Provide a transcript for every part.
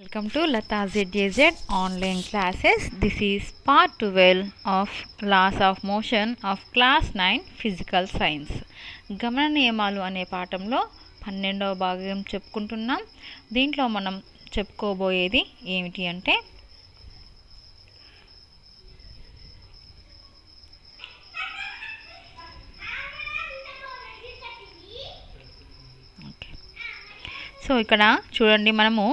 Welcome to Lata ZJZ online classes. This is part 12 of Laws of Motion of Class 9 Physical Science. గమన నియమాలు అనే పాఠంలో 12వ భాగం చెప్పుకుంటున్నాం. దీంట్లో మనం చెప్పుకోబోయేది ఏమిటి అంటే ఇక్కడ చూడండి, మనము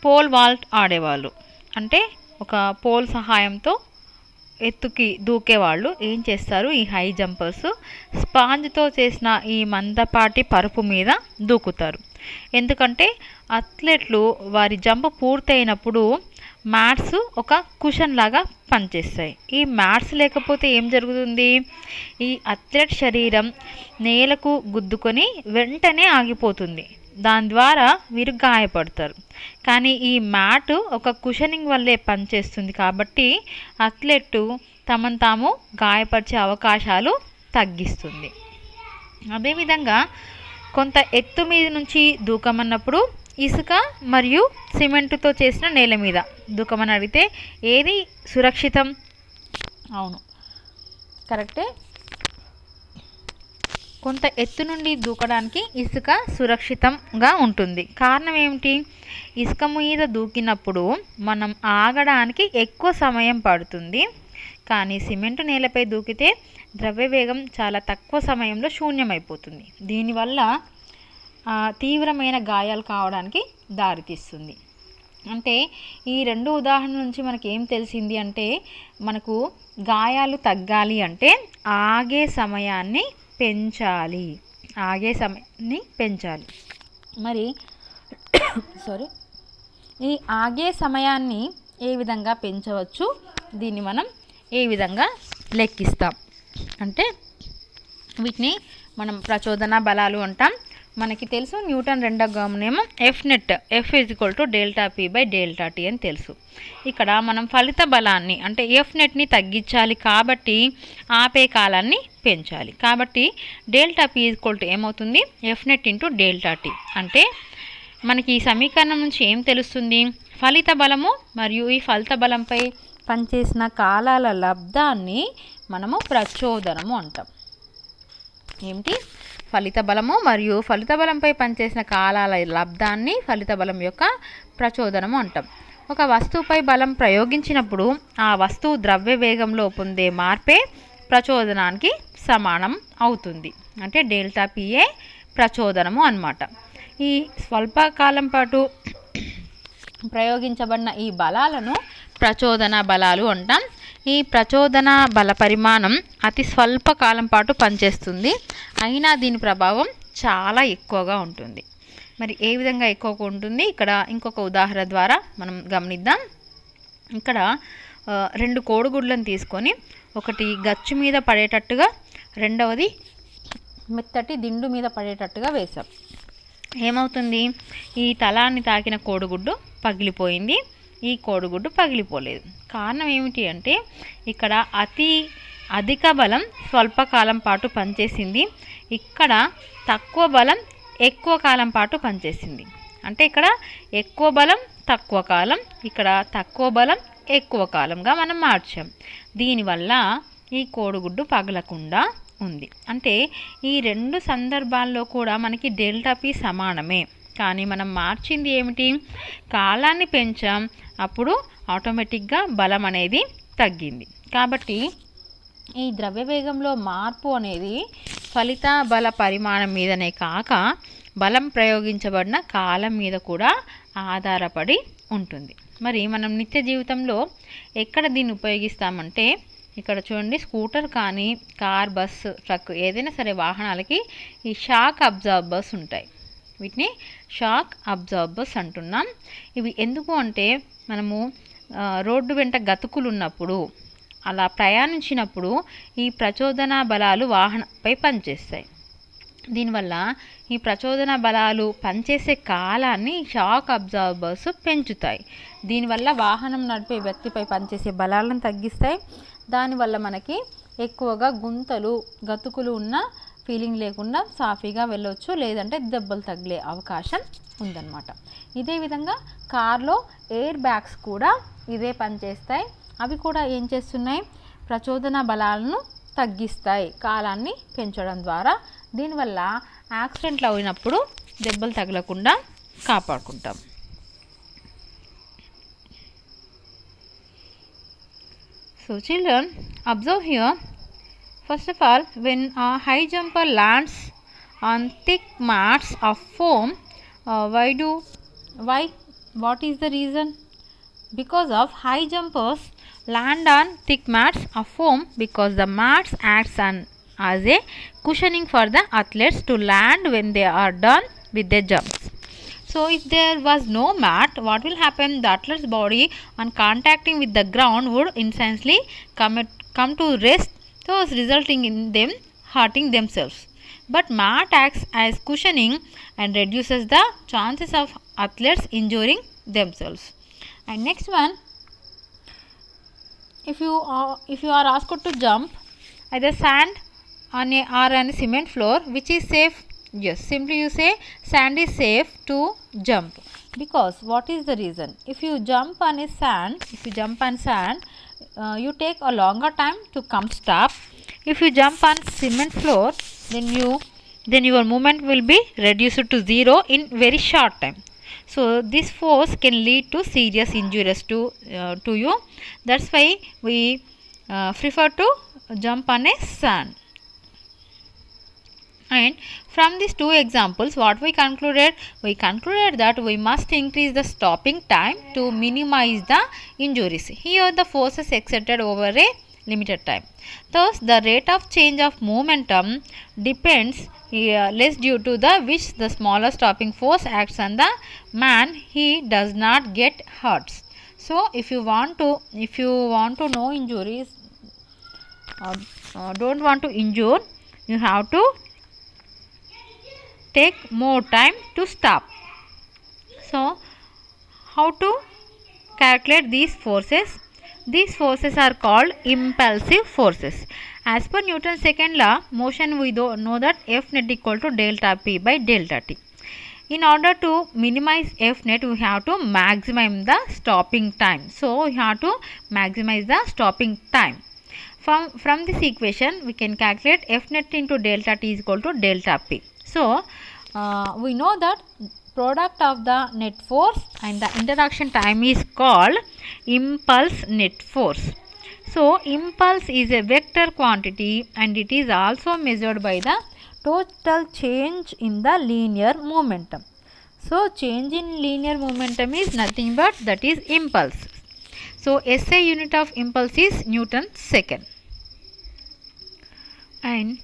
పోల్ వాల్ట్ ఆడేవాళ్ళు అంటే ఒక పోల్ సహాయంతో ఎత్తుకి దూకేవాళ్ళు ఏం చేస్తారు, ఈ హై జంపర్స్ స్పాంజ్తో చేసిన ఈ మందపాటి పరుపు మీద దూకుతారు. ఎందుకంటే అథ్లెట్లు వారి జంప్ పూర్తయినప్పుడు మ్యాట్స్ ఒక కుషన్ లాగా పనిచేస్తాయి. ఈ మ్యాట్స్ లేకపోతే ఏం జరుగుతుంది, ఈ అథ్లెట్ శరీరం నేలకు గుద్దుకొని వెంటనే ఆగిపోతుంది. దాని ద్వారా వీరు గాయపడతారు. కానీ ఈ మ్యాట్ ఒక కుషనింగ్ వల్లే పనిచేస్తుంది కాబట్టి అథ్లెట్ తమను తాము గాయపరిచే అవకాశాలు తగ్గిస్తుంది. అదేవిధంగా కొంత ఎత్తు మీద నుంచి దూకమన్నప్పుడు ఇసుక మరియు సిమెంటుతో చేసిన నేల మీద దూకమని అడిగితే ఏది సురక్షితం? అవును, కరెక్టే. కొంత ఎత్తు నుండి దూకడానికి ఇసుక సురక్షితంగా ఉంటుంది. కారణం ఏమిటి? ఇసుక మీద దూకినప్పుడు మనం ఆగడానికి ఎక్కువ సమయం పడుతుంది. కానీ సిమెంటు నేలపై దూకితే ద్రవ్యవేగం చాలా తక్కువ సమయంలో శూన్యమైపోతుంది. దీనివల్ల తీవ్రమైన గాయాలు కావడానికి దారితీస్తుంది. అంటే ఈ రెండు ఉదాహరణల నుంచి మనకి ఏం తెలిసింది అంటే, మనకు గాయాలు తగ్గాలి అంటే ఆగే సమయాన్ని పెంచాలి. మరి ఈ ఆగే సమయాన్ని ఏ విధంగా పెంచవచ్చు, దీన్ని మనం ఏ విధంగా లెక్కిస్తాం అంటే వీటిని మనం ప్రచోదన బలాలు అంటాం. మనకి తెలుసు న్యూటన్ రెండవ నియమం ఎఫ్ నెట్ ఎఫ్ ∆p/∆t అని తెలుసు. ఇక్కడ మనం ఫలిత బలాన్ని అంటే ఎఫ్ నెట్ని తగ్గించాలి కాబట్టి ఆపే కాలాన్ని పెంచాలి. కాబట్టి ∆p ఏమవుతుంది, ఎఫ్ నెట్ ∆t. అంటే మనకి ఈ సమీకరణం నుంచి ఏం తెలుస్తుంది, ఫలిత బలము మరియు ఈ ఫలిత బలంపై పనిచేసిన కాలాల లబ్ధాన్ని మనము ప్రచోదనము అంటాం. ఏమిటి? ఫలిత బలము మరియు ఫలిత బలంపై పనిచేసిన కాలాల లబ్ధాన్ని ఫలిత బలం యొక్క ప్రచోదనము అంటాం. ఒక వస్తువుపై బలం ప్రయోగించినప్పుడు ఆ వస్తువు ద్రవ్య వేగంలో పొందే మార్పే ప్రచోదనానికి సమానం అవుతుంది. అంటే ∆pa ప్రచోదనము అన్నమాట. ఈ స్వల్పకాలం పాటు ప్రయోగించబడిన ఈ బలాలను ప్రచోదన బలాలు అంటాం. ఈ ప్రచోదన బల పరిమాణం అతి స్వల్ప కాలం పాటు పనిచేస్తుంది, అయినా దీని ప్రభావం చాలా ఎక్కువగా ఉంటుంది. మరి ఏ విధంగా ఎక్కువగా ఉంటుంది, ఇక్కడ ఇంకొక ఉదాహరణ ద్వారా మనం గమనిద్దాం. ఇక్కడ 2 కోడిగుడ్లను తీసుకొని ఒకటి గచ్చు మీద పడేటట్టుగా, రెండవది మెత్తటి దిండు మీద పడేటట్టుగా వేసాం. ఏమవుతుంది, ఈ తలాన్ని తాకిన కోడిగుడ్డు పగిలిపోయింది, ఈ కోడిగుడ్డు పగిలిపోలేదు. కారణం ఏమిటి అంటే ఇక్కడ అధిక బలం స్వల్పకాలం పాటు పనిచేసింది, ఇక్కడ తక్కువ బలం ఎక్కువ కాలం పాటు పనిచేసింది. అంటే ఇక్కడ ఎక్కువ బలం తక్కువ కాలం, ఇక్కడ తక్కువ బలం ఎక్కువ కాలంగా మనం మార్చాం. దీనివల్ల ఈ కోడిగుడ్డు పగలకుండా ఉంది. అంటే ఈ రెండు సందర్భాల్లో కూడా మనకి ∆p సమానమే, కానీ మనం మార్చింది ఏమిటి, కాలాన్ని పెంచాం, అప్పుడు ఆటోమేటిక్గా బలం అనేది తగ్గింది. కాబట్టి ఈ ద్రవ్యవేగంలో మార్పు అనేది ఫలిత బల పరిమాణం మీదనే కాక బలం ప్రయోగించబడిన కాలం మీద కూడా ఆధారపడి ఉంటుంది. మరి మనం నిత్య జీవితంలో ఎక్కడ దీన్ని ఉపయోగిస్తామంటే, ఇక్కడ చూడండి, స్కూటర్ కానీ కార్, బస్సు, ట్రక్ ఏదైనా సరే వాహనాలకి ఈ షాక్ అబ్జార్బర్స్ ఉంటాయి. వీటిని షాక్ అబ్జార్బర్స్ అంటున్నాం. ఇవి ఎందుకు అంటే మనము రోడ్డు వెంట గతుకులు ఉన్నప్పుడు, అలా ప్రయాణించినప్పుడు ఈ ప్రచోదన బలాలు వాహనంపై పనిచేస్తాయి. దీనివల్ల ఈ ప్రచోదన బలాలు పనిచేసే కాలాన్ని షాక్ అబ్జార్బర్స్ పెంచుతాయి. దీనివల్ల వాహనం నడిపే వ్యక్తిపై పనిచేసే బలాలను తగ్గిస్తాయి. దానివల్ల మనకి ఎక్కువగా గుంతలు గతుకులు ఉన్న ఫీలింగ్ లేకుండా సాఫీగా వెళ్ళవచ్చు, లేదంటే దెబ్బలు తగిలే అవకాశం ఉందన్నమాట. ఇదే విధంగా కార్లో ఎయిర్ బ్యాగ్స్ కూడా ఇదే పని చేస్తాయి. అవి కూడా ఏం చేస్తున్నాయి, ప్రచోదన బలాలను తగ్గిస్తాయి కాలాన్ని పెంచడం ద్వారా. దీనివల్ల యాక్సిడెంట్లు అయినప్పుడు దెబ్బలు తగలకుండా కాపాడుకుంటాం. So children, observe here. First of all, when a high jumper lands on thick mats of foam, what is the reason? Because of high jumpers land on thick mats of foam because the mats acts as a cushioning for the athletes to land when they are done with their jumps. So if there was no mat, what will happen? The athlete's body on contacting with the ground would instantly come to rest, thus resulting in them hurting themselves. But mat acts as cushioning and reduces the chances of athletes injuring themselves. And next one, if you are asked to jump either sand on a cement floor, which is safe? Yes, simply you say sand is safe to jump. Because what is the reason? If you jump on sand, you take a longer time to come stop. If you jump on cement floor, then your movement will be reduced to zero in very short time. So this force can lead to serious injuries to you. That's why we prefer to jump on a sand. And from these two examples, what we concluded? We concluded that we must increase the stopping time to minimize the injuries. Here the force is exerted over a limited time. Thus, the rate of change of momentum depends less due to which the smaller stopping force acts on the man. He does not get hurt. So, if you want to know injuries, don't want to injure, you have to take more time to stop. So how to calculate these forces? These forces are called impulsive forces. As per Newton's second law, motion, we know that F net equal to delta P by delta T. In order to minimize F net, we have to maximize the stopping time. So we have to maximize the stopping time. From this equation, we can calculate F net into delta T is equal to delta P. So we know that product of the net force and the interaction time is called impulse net force. So impulse is a vector quantity and it is also measured by the total change in the linear momentum. So change in linear momentum is nothing but that is impulse. So SI unit of impulse is Newton second. And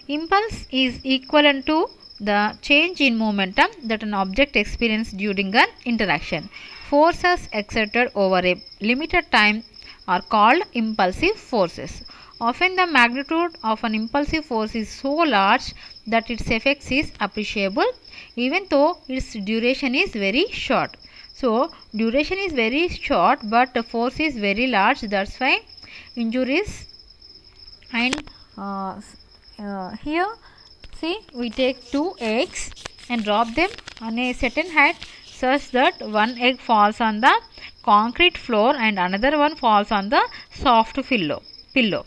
impulse is equivalent to the change in momentum that an object experiences during an interaction. Forces exerted over a limited time are called impulsive forces. Often the magnitude of an impulsive force is so large that its effects is appreciable even though its duration is very short. So duration is very short but the force is very large, that's why injuries. And here see, we take 2 eggs and drop them on a certain height such that one egg falls on the concrete floor and another one falls on the soft pillow.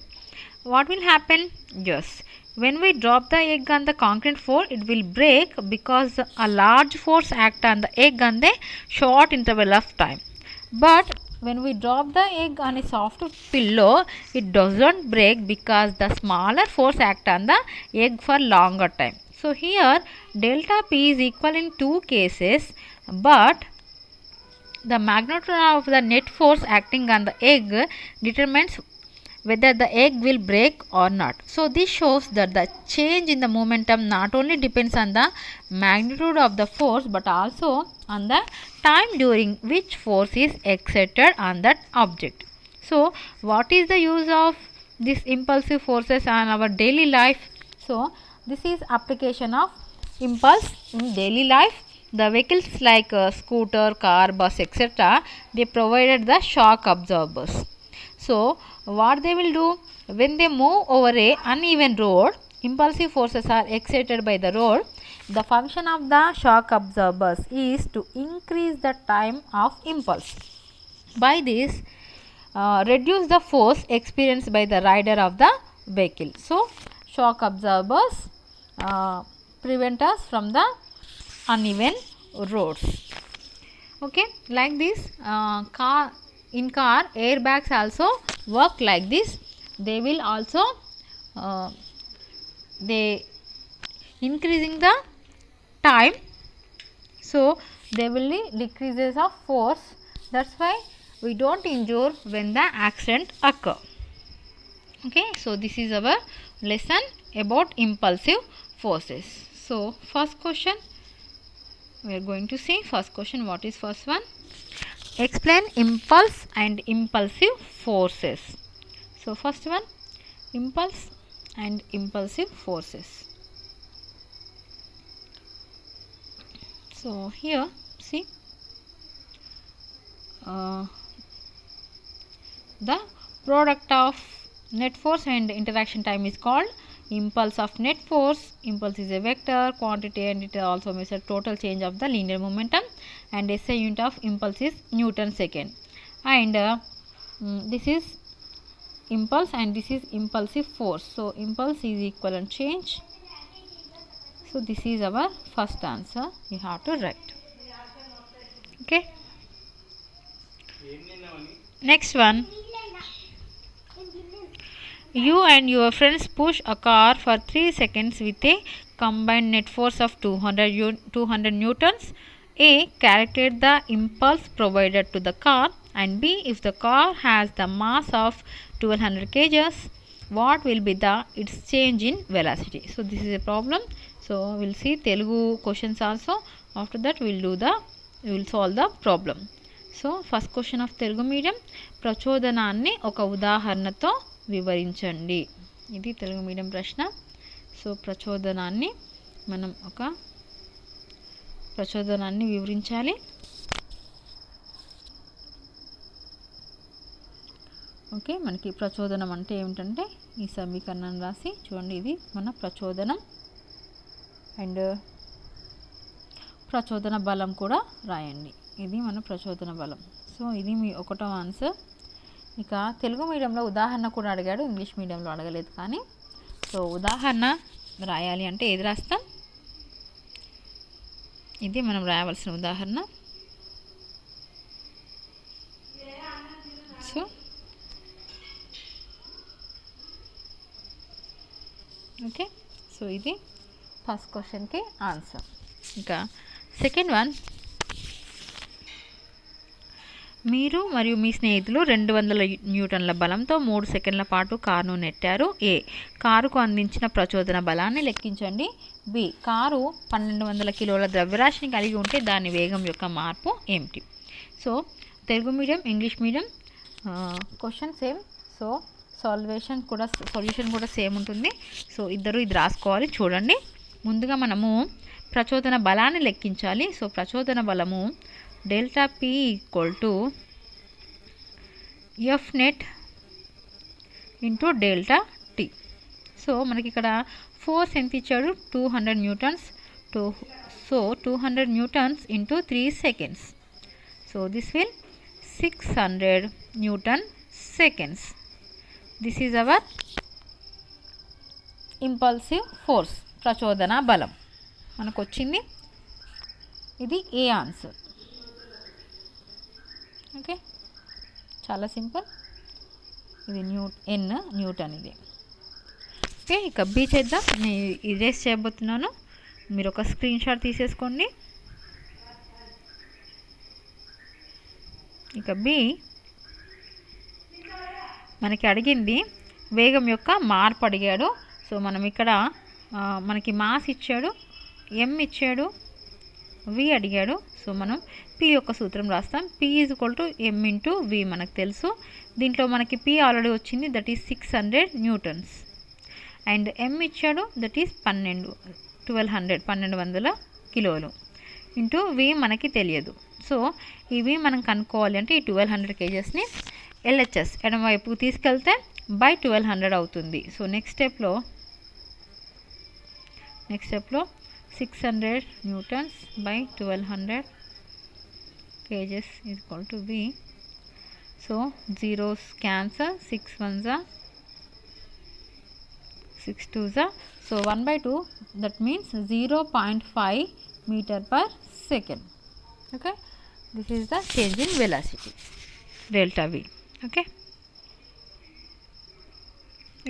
What will happen? Yes, when we drop the egg on the concrete floor, it will break because a large force acts on the egg on the short interval of time. But when we drop the egg on a soft pillow, it doesn't break because the smaller force acts on the egg for longer time. So here delta P is equal in two cases, but the magnitude of the net force acting on the egg determines whether the egg will break or not. So this shows that the change in the momentum not only depends on the magnitude of the force but also on the time during which force is exerted on that object. So what is the use of these impulsive forces on our daily life? So this is application of impulse in daily life. The vehicles like scooter, car, bus, etc., they provided the shock absorbers. So what they will do, when they move over a uneven road, impulsive forces are exerted by the road. The function of the shock absorbers is to increase the time of impulse. By this, reduce the force experienced by the rider of the vehicle. So, shock absorbers prevent us from the uneven roads. Okay, like this, in car airbags also work like this. They will also they increasing the time, so there will be decreases of force. That's why we don't injure when the accident occur. Okay, so this is our lesson about impulsive forces. So first question we are going to see. First question, what is first one? Explain impulse and impulsive forces. So first one, impulse and impulsive forces. So here see, the product of net force and interaction time is called impulse of net force. Impulse is a vector quantity and it also measures total change of the linear momentum, and SI unit of impulse is Newton second. And this is impulse and this is impulsive force. So impulse is equivalent change. So this is our first answer you have to write. Okay, next one. You and your friends push a car for 3 seconds with a combined net force of 200 newtons. A, calculate the impulse provided to the car, and B, if the car has the mass of 1200 kgs, what will be the its change in velocity? So this is a problem. So we'll see Telugu questions also. After that we will solve the problem. So first question of Telugu medium, ప్రచోదనాన్ని ఒక ఉదాహరణతో వివరించండి. ఇది Telugu medium ప్రశ్న. So ప్రచోదనాన్ని మనం ఒక ప్రచోదనాన్ని వివరించాలి. Okay, మనకి ప్రచోదనం అంటే ఏమిటంటే ఈ సమీకరణం రాసి చూడండి, ఇది మన ప్రచోదనం. అండ్ ప్రచోదన బలం కూడా రాయండి. ఇది మన ప్రచోదన బలం. సో ఇది మీ ఒకటో ఆన్సర్. ఇక తెలుగు మీడియంలో ఉదాహరణ కూడా అడిగాడు, ఇంగ్లీష్ మీడియంలో అడగలేదు. కానీ సో ఉదాహరణ రాయాలి అంటే ఏది రాస్తాం? ఇది మనం రాయవలసిన ఉదాహరణ. సో ఓకే, సో ఇది ఫస్ట్ క్వశ్చన్కి ఆన్సర్. ఇంకా సెకండ్ వన్, మీరు మరియు మీ స్నేహితులు 200 న్యూటన్ల బలంతో 3 సెకండ్ల పాటు కారును నెట్టారు. ఏ, కారుకు అందించిన ప్రచోదన బలాన్ని లెక్కించండి. బి, కారు 1200 కిలోల ద్రవ్యరాశిని కలిగి ఉంటే దాని వేగం యొక్క మార్పు ఏమిటి? So Telugu medium, English medium question same. So solution కూడా సేమ్ ఉంటుంది. సో ఇద్దరు ఇది రాసుకోవాలి. చూడండి, ముందుగా మనము ప్రచోదన బలాన్ని లెక్కించాలి. సో ప్రచోదన బలము delta P equal to F net into delta T. So మనకి ఇక్కడ ఫోర్స్ ఎంత ఇచ్చాడు? 200 newtons. So 200 newtons into 3 seconds. So this will 600 newton seconds. This is our impulsive force, ప్రచోదన బలం మనకు వచ్చింది. ఇది ఏ ఆన్సర్. ఓకే, చాలా సింపుల్. ఇది న్యూటన్ ఇది. ఓకే, ఇక బి చేద్దాం. నేను ఇరేస్ చేయబోతున్నాను, మీరు ఒక స్క్రీన్ షాట్ తీసేసుకోండి. ఇక బి మనకి అడిగింది వేగం యొక్క మార్పు అడిగాడు. సో మనం ఇక్కడ మనకి మాస్ ఇచ్చాడు, ఎం ఇచ్చాడు, వి అడిగాడు. సో మనం పి యొక్క సూత్రం రాస్తాం. P is equal to M into V మనకు తెలుసు. దీంట్లో మనకి పి ఆల్రెడీ వచ్చింది, that is 600 newtons. And M ఇచ్చాడు, దట్ ఈస్ 1200 కిలోలు ఇంటూ వి మనకి తెలియదు. సో ఇవి మనం కనుక్కోవాలి అంటే ఈ 1200 కేజెస్ని ఎల్హెచ్ఎస్ ఎడమవైపుకు తీసుకెళ్తే బై 1200 అవుతుంది. సో నెక్స్ట్ స్టెప్లో 600 newtons by 1200 kgs is equal to V. So zeros cancel, 6 ones are 6 twos are, so 1 by 2, that means 0.5 meter per second. Okay, this is the change in velocity, delta V. Okay,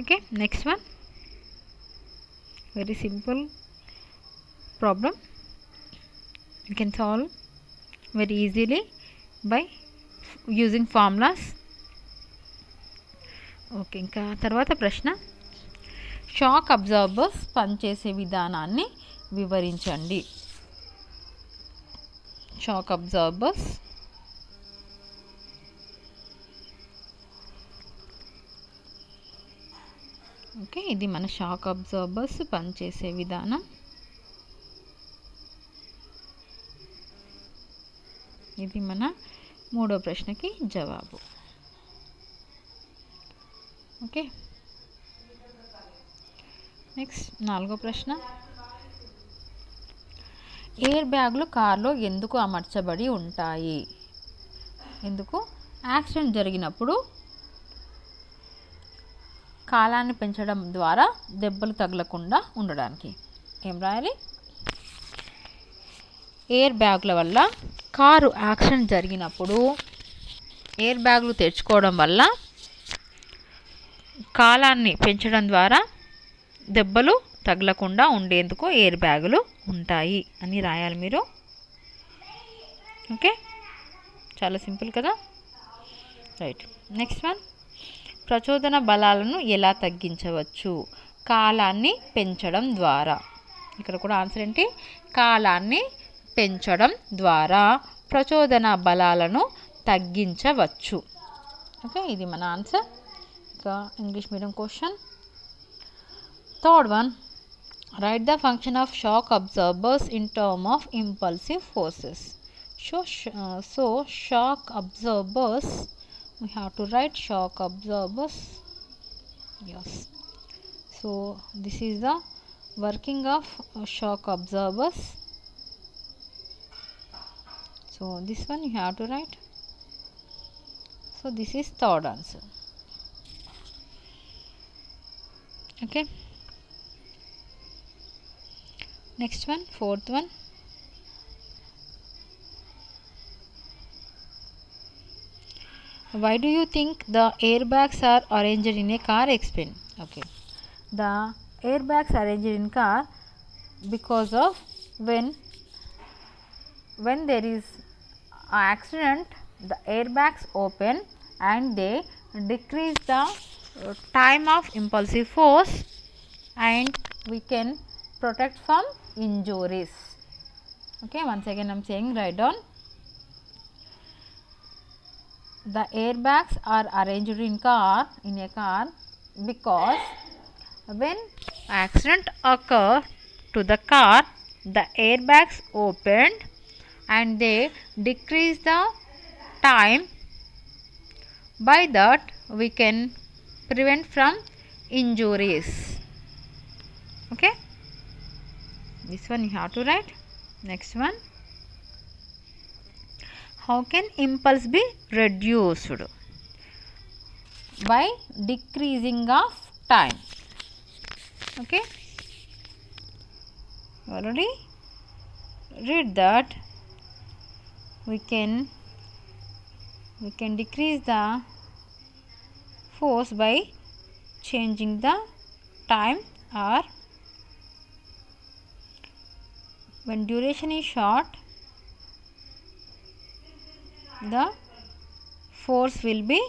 okay, next one, very simple problem, you can solve very easily by using formulas. Okay, ఇంకా తర్వాత ప్రశ్న, shock absorbers పనిచేసే విధానాన్ని వివరించండి. Shock absorbers okay, ఇది మన shock absorbers పనిచేసే విధానం. ఇది మన మూడో ప్రశ్నకి జవాబు. ఓకే, నెక్స్ట్ నాలుగో ప్రశ్న, ఎయిర్ బ్యాగ్లు కార్లో ఎందుకు అమర్చబడి ఉంటాయి? ఎందుకు? యాక్సిడెంట్ జరిగినప్పుడు కాలాన్ని పెంచడం ద్వారా దెబ్బలు తగలకుండా ఉండడానికి. ఏం రాయాలి? ఎయిర్ బ్యాగ్ల వల్ల కారు యాక్సిడెంట్ జరిగినప్పుడు ఎయిర్ బ్యాగ్లు తెచ్చుకోవడం వల్ల కాలాన్ని పెంచడం ద్వారా దెబ్బలు తగలకుండా ఉండేందుకు ఎయిర్ బ్యాగులు ఉంటాయి అని రాయాలి మీరు. ఓకే, చాలా సింపుల్ కదా, రైట్. నెక్స్ట్ వన్, ప్రచోదన బలాలను ఎలా తగ్గించవచ్చు? కాలాన్ని పెంచడం ద్వారా. ఇక్కడ కూడా ఆన్సర్ ఏంటి? కాలాన్ని పెంచడం ద్వారా ప్రచోదన బలాలను తగ్గించవచ్చు. ఓకే, ఇది మన ఆన్సర్. ఇంకా English medium question, third one, right the function of shock absorbers in term of impulsive forces. So shock absorbers, we have to write shock absorbers. Yes, so this is the working of shock absorbers. So this one you have to write. So this is third answer. Okay, next one, fourth one, why do you think the airbags are arranged in a car? Explain. Okay, the airbags are arranged in car because of when there is an accident, the airbags open and they decrease the time of impulsive force and we can protect from injuries. Okay, once again I am saying, write down. The airbags are arranged in a car because when accident occur to the car, the airbags opened and they decrease the time. By that we can prevent from injuries. Okay, this one you have to write. Next one, how can impulse be reduced? By decreasing of time. Okay, already read that we can decrease the force by changing the time, or when duration is short, the force will be,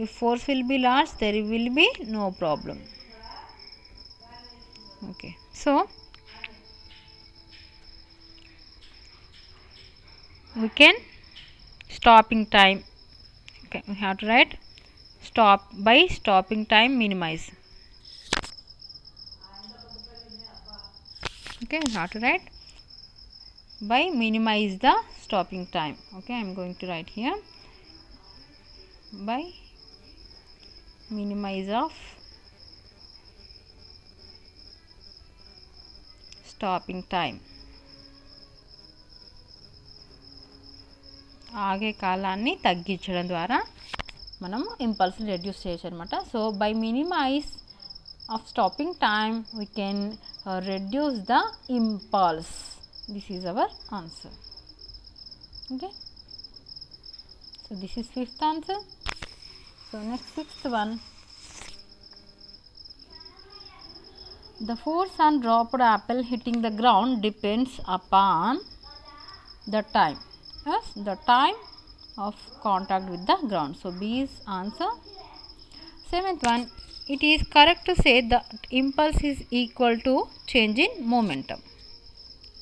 if force will be large, there will be no problem. Okay, so we can stopping time. Okay, we have to write stop, by stopping time minimize. Okay, we have to write by minimize the stopping time. Okay, I am going to write here by minimize of stopping time, ఆగే కాలాన్ని తగ్గించడం ద్వారా మనం impulse reduce చేయొచ్చు అనమాట. So by minimize of stopping time we can reduce the impulse. This is our answer. Okay, so this is fifth answer. So next sixth one. The force on dropped apple hitting the ground depends upon the time. Yes, the time of contact with the ground. So B is answer. Seventh one. It is correct to say that impulse is equal to change in momentum.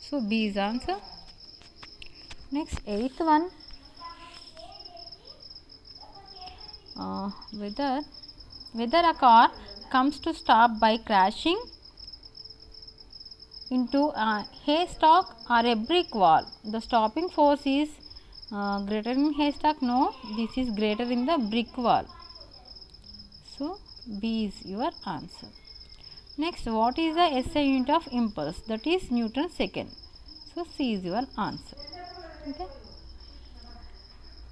So B is answer. Next, eighth one. Whether a car comes to stop by crashing into a haystack or a brick wall, the stopping force is greater in haystack? No, this is greater in the brick wall. So B is your answer. Next, what is the SI unit of impulse? That is Newton second. So C is your answer. Okay,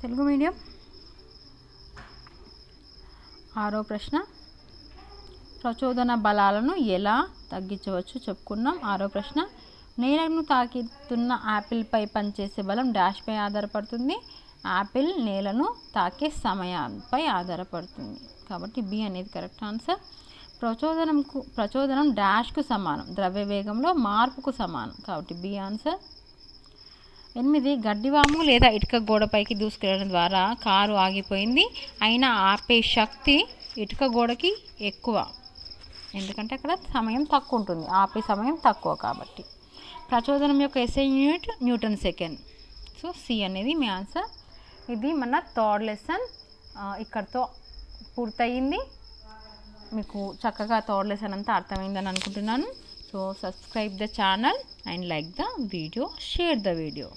Telugu medium. ఆరో ప్రశ్న, ప్రచోదన బలాలను ఎలా తగ్గించవచ్చు చెప్పుకున్నాం. ఆరో ప్రశ్న, నేలను తాకితున్న యాపిల్పై పనిచేసే బలం డాష్పై ఆధారపడుతుంది. యాపిల్ నేలను తాకే సమయంపై ఆధారపడుతుంది. కాబట్టి బి అనేది కరెక్ట్ ఆన్సర్. ప్రచోదనం డాష్కు సమానం, ద్రవ్య వేగంలో మార్పుకు సమానం. కాబట్టి బి ఆన్సర్. 8, గడ్డివాము లేదా ఇటుక గోడపైకి దూసుకెళ్ళడం ద్వారా కారు ఆగిపోయింది. అయినా ఆపే శక్తి ఇటుక గోడకి ఎక్కువ, ఎందుకంటే అక్కడ సమయం తక్కువ ఉంటుంది, ఆపే సమయం తక్కువ. కాబట్టి ప్రచోదనం యొక్క SI unit newton second. So C అనేది మీ ఆన్సర్. ఇది మన థర్డ్ లెసన్ ఇక్కడితో పూర్తయింది. మీకు చక్కగా థర్డ్ లెసన్ అంతా అర్థమైందని అనుకుంటున్నాను. So subscribe the channel and like the video, share the video.